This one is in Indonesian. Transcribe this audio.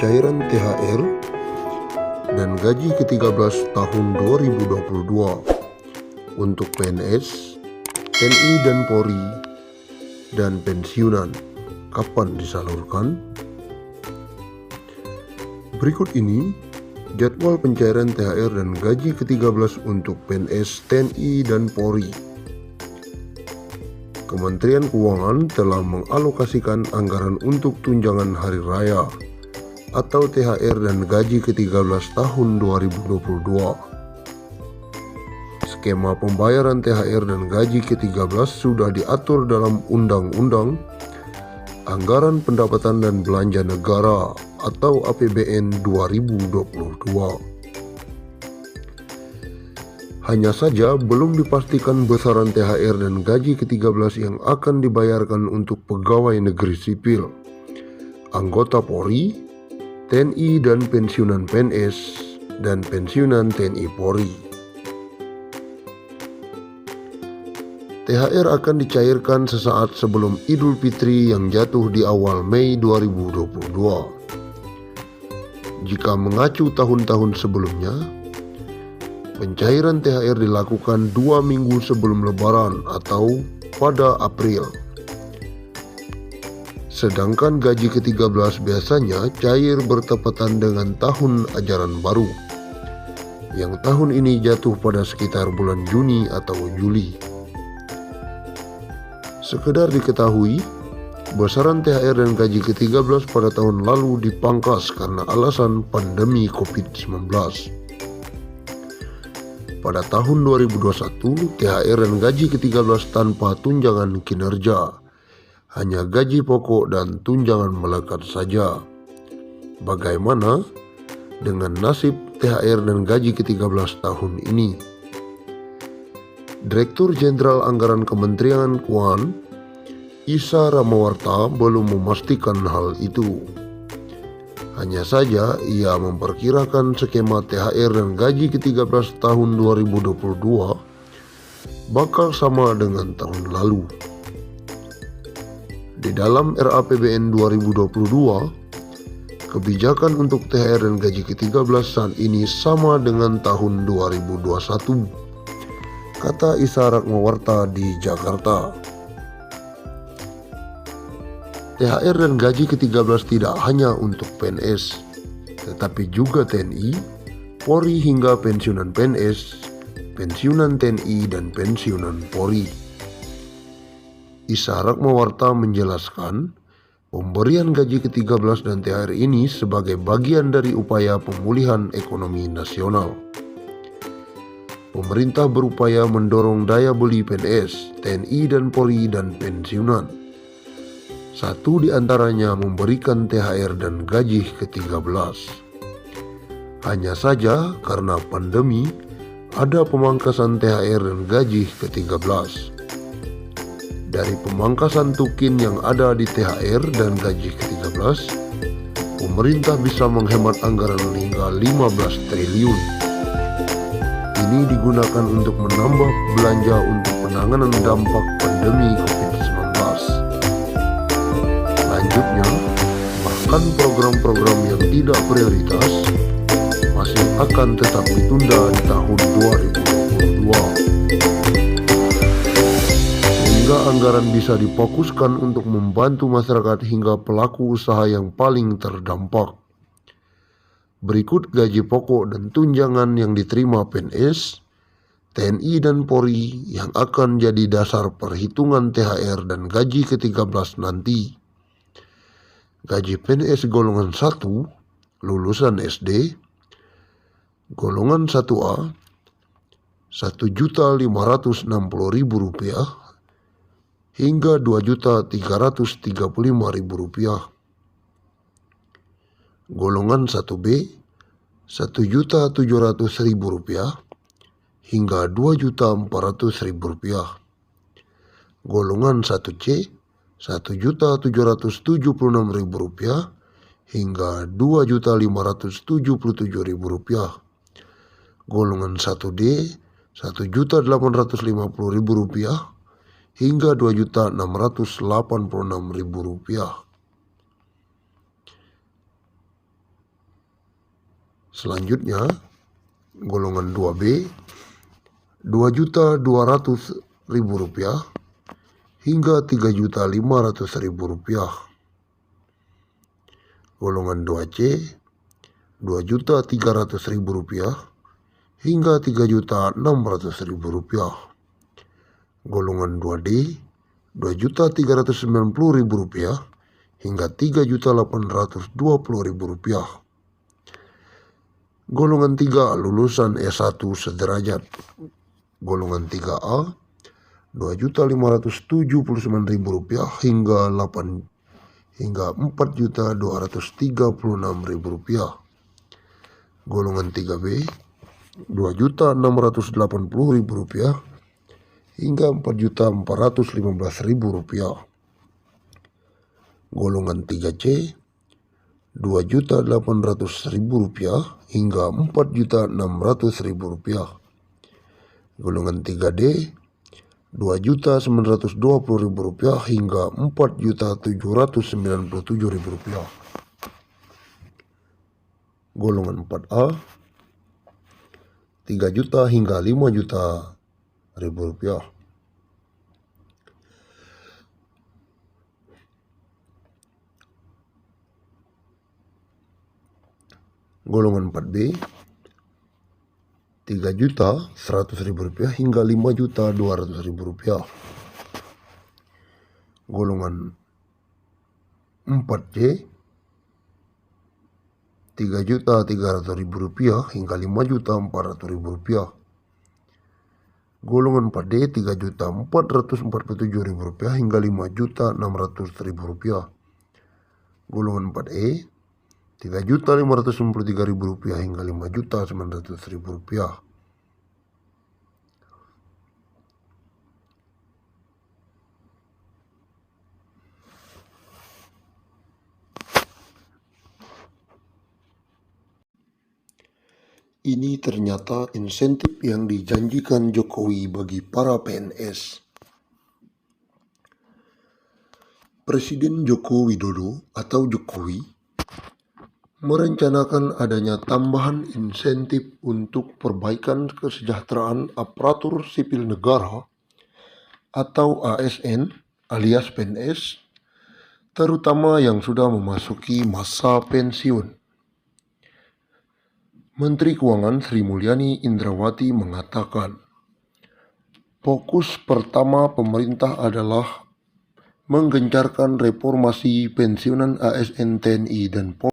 pencairan THR dan gaji ke-13 tahun 2022 untuk PNS, TNI dan Polri, dan pensiunan. Kapan disalurkan? Berikut ini jadwal pencairan THR dan gaji ke-13 untuk PNS, TNI, dan Polri. Kementerian Keuangan telah mengalokasikan anggaran untuk tunjangan hari raya atau THR dan gaji ke-13 tahun 2022. Skema pembayaran THR dan gaji ke-13 sudah diatur dalam Undang-Undang Anggaran Pendapatan dan Belanja Negara atau APBN 2022. Hanya saja belum dipastikan besaran THR dan gaji ke-13 yang akan dibayarkan untuk pegawai negeri sipil, anggota Polri, TNI dan pensiunan PNS, dan pensiunan TNI Polri. THR akan dicairkan sesaat sebelum Idul Fitri yang jatuh di awal Mei 2022. Jika mengacu tahun-tahun sebelumnya, pencairan THR dilakukan 2 minggu sebelum Lebaran atau pada April. Sedangkan gaji ke-13 biasanya cair bertepatan dengan tahun ajaran baru, yang tahun ini jatuh pada sekitar bulan Juni atau Juli. Sekedar diketahui, besaran THR dan gaji ke-13 pada tahun lalu dipangkas karena alasan pandemi COVID-19. Pada tahun 2021, THR dan gaji ke-13 tanpa tunjangan kinerja, hanya gaji pokok dan tunjangan melekat saja. Bagaimana dengan nasib THR dan gaji ke-13 tahun ini? Direktur Jenderal Anggaran Kementerian Keuangan, Isa Ramawarta, belum memastikan hal itu. Hanya saja ia memperkirakan skema THR dan gaji ke-13 tahun 2022 bakal sama dengan tahun lalu. Di dalam RAPBN 2022, kebijakan untuk THR dan gaji ke-13 saat ini sama dengan tahun 2021, kata Isa Ramawarta di Jakarta. THR dan gaji ke-13 tidak hanya untuk PNS, tetapi juga TNI, Polri hingga pensiunan PNS, pensiunan TNI, dan pensiunan Polri. Isa Ramawarta menjelaskan, pemberian gaji ke-13 dan THR ini sebagai bagian dari upaya pemulihan ekonomi nasional. Pemerintah berupaya mendorong daya beli PNS, TNI, dan Polri dan pensiunan. Satu di antaranya memberikan THR dan gaji ke-13. Hanya saja karena pandemi, ada pemangkasan THR dan gaji ke-13. Dari pemangkasan tukin yang ada di THR dan gaji ke-13, pemerintah bisa menghemat anggaran hingga 15 triliun. Ini digunakan untuk menambah belanja untuk penanganan dampak pandemi COVID-19. Selanjutnya, bahkan program-program yang tidak prioritas masih akan tetap ditunda di tahun 2022. Sehingga anggaran bisa difokuskan untuk membantu masyarakat hingga pelaku usaha yang paling terdampak. Berikut gaji pokok dan tunjangan yang diterima PNS, TNI, dan Polri yang akan jadi dasar perhitungan THR dan gaji ke-13 nanti. Gaji PNS golongan 1, lulusan SD, golongan 1A, Rp1.560.000 hingga Rp2.335.000. Golongan 1B, Rp1.700.000 hingga Rp2.400.000. Golongan 1C, Rp1.776.000 hingga Rp2.577.000. Golongan 1D, Rp1.850.000 hingga Rp2.686.000. Selanjutnya, golongan 2B, Rp2.200.000 hingga Rp3.500.000. Golongan 2C, Rp2.300.000 hingga Rp3.600.000. Golongan 2D, Rp2.390.000 hingga Rp3.820.000. Golongan 3 lulusan S1 sederajat. Golongan 3A, Rp2.579.000 hingga Rp4.236.000. Golongan 3B, Rp2.680.000 hingga Rp4.415.000. Golongan 3C, Rp2.800.000 hingga Rp4.600.000. Golongan 3D, Rp2.920.000 hingga Rp4.797.000. Golongan 4A, Rp3 juta hingga Rp5 juta. Golongan 4B, Rp3.100.000 hingga Rp5.200.000. Golongan 4C, Rp3.300.000 hingga Rp5.400.000. Golongan 4D, Rp3.447.000 hingga Rp5.600.000. Golongan 4E, Rp3.593.000 hingga Rp5.900.000. Ini ternyata insentif yang dijanjikan Jokowi bagi para PNS. Presiden Joko Widodo atau Jokowi merencanakan adanya tambahan insentif untuk perbaikan kesejahteraan aparatur sipil negara atau ASN alias PNS, terutama yang sudah memasuki masa pensiun. Menteri Keuangan Sri Mulyani Indrawati mengatakan, fokus pertama pemerintah adalah menggencarkan reformasi pensiunan ASN TNI dan Polri.